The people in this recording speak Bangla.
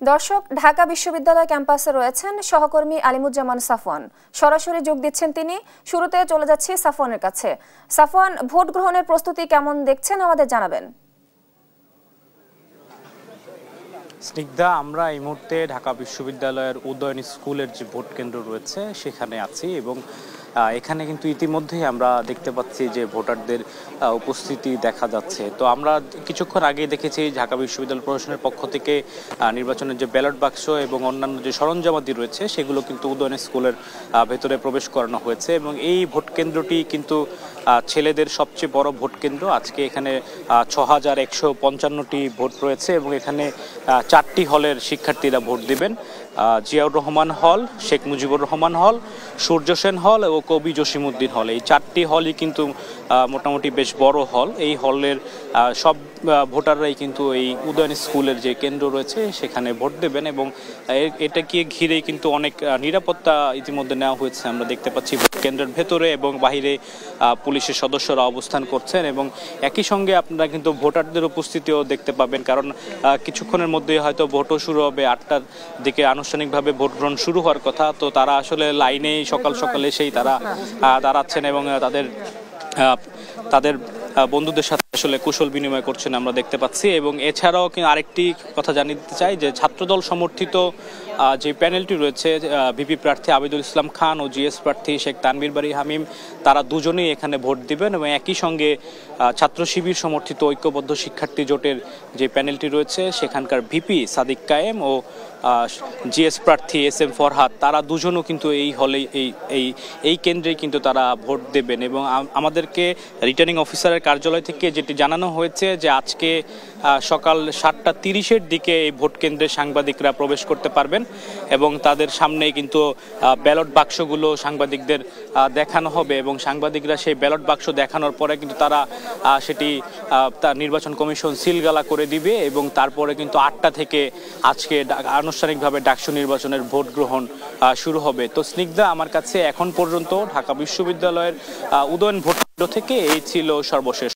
দর্শক, ঢাকা বিশ্ববিদ্যালয় ক্যাম্পাসে রয়েছেন সহকর্মী আলিমুজ্জামান সাফওয়ান। সরাসরি যোগ দিচ্ছেন তিনি। শুরুতে চলে যাচ্ছি সাফওয়ানের কাছে। সাফওয়ান, ভোট গ্রহণের প্রস্তুতি কেমন দেখছেন আমাদের জানাবেন। স্নিগ্ধা, আমরা এই মুহূর্তে ঢাকা বিশ্ববিদ্যালয়ের উদয়ন স্কুলের যে ভোট কেন্দ্র রয়েছে সেখানে আছি এবং এখানে কিন্তু ইতিমধ্যেই আমরা দেখতে পাচ্ছি যে ভোটারদের উপস্থিতি দেখা যাচ্ছে। তো আমরা কিছুক্ষণ আগে দেখেছি ঢাকা বিশ্ববিদ্যালয় প্রশাসনের পক্ষ থেকে নির্বাচনের যে ব্যালট বাক্স এবং অন্যান্য যে সরঞ্জামাদি রয়েছে সেগুলো কিন্তু উদয়ন স্কুলের ভেতরে প্রবেশ করানো হয়েছে এবং এই ভোট কেন্দ্রটি কিন্তু ছেলেদের সবচেয়ে বড় ভোট কেন্দ্র। আজকে এখানে 6155টি ভোট রয়েছে এবং এখানে 4টি হলের শিক্ষার্থীরা ভোট দিবেন। জিয়াউর রহমান হল, শেখ মুজিবুর রহমান হল, সূর্য সেন হল ও কবি জসিমউদ্দিন হল, এই 4টি হলই কিন্তু মোটামুটি বেশ বড় হল। এই হলের সব ভোটাররাই কিন্তু এই উদয়ন স্কুলের যে কেন্দ্র রয়েছে সেখানে ভোট দেবেন এবং এটাকে ঘিরেই কিন্তু অনেক নিরাপত্তা ইতিমধ্যে নেওয়া হয়েছে। আমরা দেখতে পাচ্ছি ভোট কেন্দ্রের ভেতরে এবং বাহিরে পুলিশের সদস্যরা অবস্থান করছেন এবং একই সঙ্গে আপনারা কিন্তু ভোটারদের উপস্থিতিও দেখতে পাবেন, কারণ কিছুক্ষণের মধ্যেই হয়তো ভোটও শুরু হবে। 8টার দিকে আনুষ্ঠানিকভাবে ভোট গ্রহণ শুরু হওয়ার কথা। তো তারা আসলে লাইনে সকাল সকাল এসেই তারা দাঁড়াচ্ছেন এবং তাদের বন্ধুদের সাথে আসলে কুশল বিনিময় করছেন আমরা দেখতে পাচ্ছি। এবং এছাড়াও আরেকটি কথা জানিয়ে দিতে চাই যে ছাত্রদল সমর্থিত যে প্যানেলটি রয়েছে, ভিপি প্রার্থী আবিদুল ইসলাম খান ও জিএস প্রার্থী শেখ তানভীর বারী হামিম, তারা দুজনেই এখানে ভোট দিবেন এবং একই সঙ্গে ছাত্র শিবির সমর্থিত ঐক্যবদ্ধ শিক্ষার্থী জোটের যে প্যানেলটি রয়েছে সেখানকার ভিপি সাদিক কায়েম ও জিএস প্রার্থী এস এম ফরহাদ, তারা দুজনও কিন্তু এই হলে এই কেন্দ্রে কিন্তু তারা ভোট দেবেন। এবং আমাদেরকে রিটার্নিং অফিসারের কার্যালয় থেকে যেটি জানানো হয়েছে যে আজকে সকাল 7:30-এর দিকে এই ভোট কেন্দ্রে সাংবাদিকরা প্রবেশ করতে পারবেন এবং তাদের সামনে কিন্তু ব্যালট বাক্সগুলো সাংবাদিকদের দেখানো হবে এবং সাংবাদিকরা সেই ব্যালট বাক্স দেখানোর পরে কিন্তু তারা সেটি নির্বাচন কমিশন সিলগালা করে দিবে এবং তারপরে কিন্তু 8টা থেকে আজকে আনুষ্ঠানিকভাবে ডাকসু নির্বাচনের ভোট গ্রহণ শুরু হবে। তো স্নিগ্ধা, আমার কাছে এখন পর্যন্ত ঢাকা বিশ্ববিদ্যালয়ের উদয়ন ভোট কেন্দ্র থেকে এই ছিল সর্বশেষ।